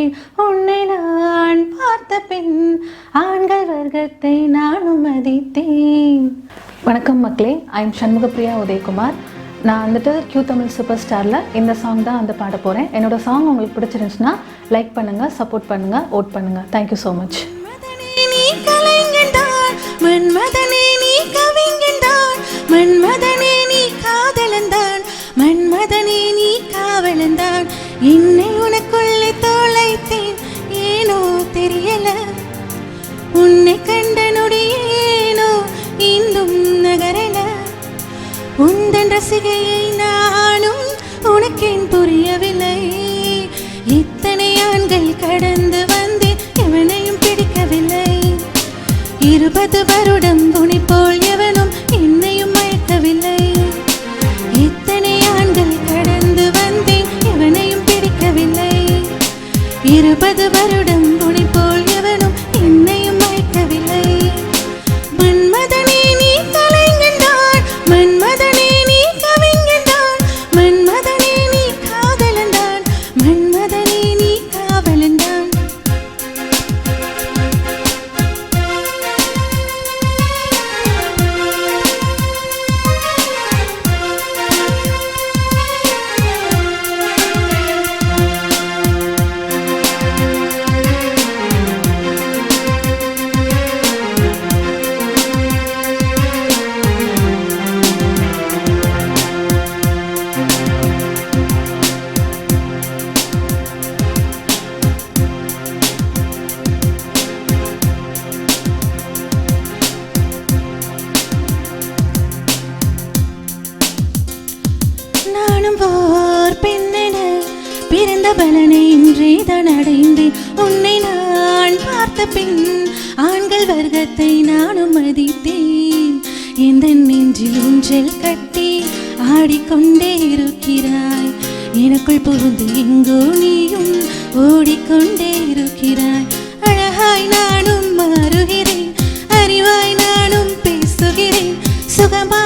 மதித்தேன் உன்னை நான் பார்த்த பின் ஆண்கள் வர்க்கத்தை நானும் மதித்தேன். வணக்கம் மக்களே, ஐ எம் சண்முகப்பிரியா உதயகுமார். நான் வந்துட்டு கியூ தமிழ் சூப்பர் ஸ்டாரில் இந்த சாங் தான் வந்து பாட போகிறேன். என்னோடய சாங் உங்களுக்கு பிடிச்சிருந்துச்சுன்னா லைக் பண்ணுங்கள், சப்போர்ட் பண்ணுங்கள், ஓட் பண்ணுங்கள். Thank you so much. மன்மதனே நீ கவிஞன்தான், மன்மதனே நீ காதலந்தான், மன்மதனே நீ காவலந்தான். என்னை உனக்குள்ளே தொலைத்தேன், ஏனோ தெரியல. உன்னை கண்ட நொடியேனோ இன்னும் நகரல. உந்தன் ரசிகையை நானும் உனக்கேன் புரியவில்லை. இத்தனை ஆண்கள் கடந்து வந்தேன், எவனையும் பிடிக்கவில்லை. 20 வருடம் துணி போல் எவனும் என்னையும் மயக்கவில்லை. இத்தனை ஆண்கள் கடந்து வந்தேன், எவனையும் பிடிக்கவில்லை. 20 வருடம் துணி போல் எவனும் என்னையும் மயக்கவில்லை. மன்மதனே நீ கலைஞன்தான், மன்மதனே நீ கவிஞன்தான், மன்மதனே நீ காதலந்தான், மன்மதனே நீ காவலந்தான். பிறந்த பலனை இன்றே தான் அடைந்தேன். உன்னை நான் பார்த்த பின் ஆண்கள் வர்க்கத்தை நானும் மதித்தேன். எந்த நெஞ்சில் ஊஞ்சல் கட்டி ஆடிக்கொண்டே இருக்கிறாய். எனக்குள் புகுந்து எங்கோ நீயும் ஓடிக்கொண்டே இருக்கிறாய். அழகாய் நானும் மாறுகிறேன், அறிவாய் நானும் பேசுகிறேன். சுகமா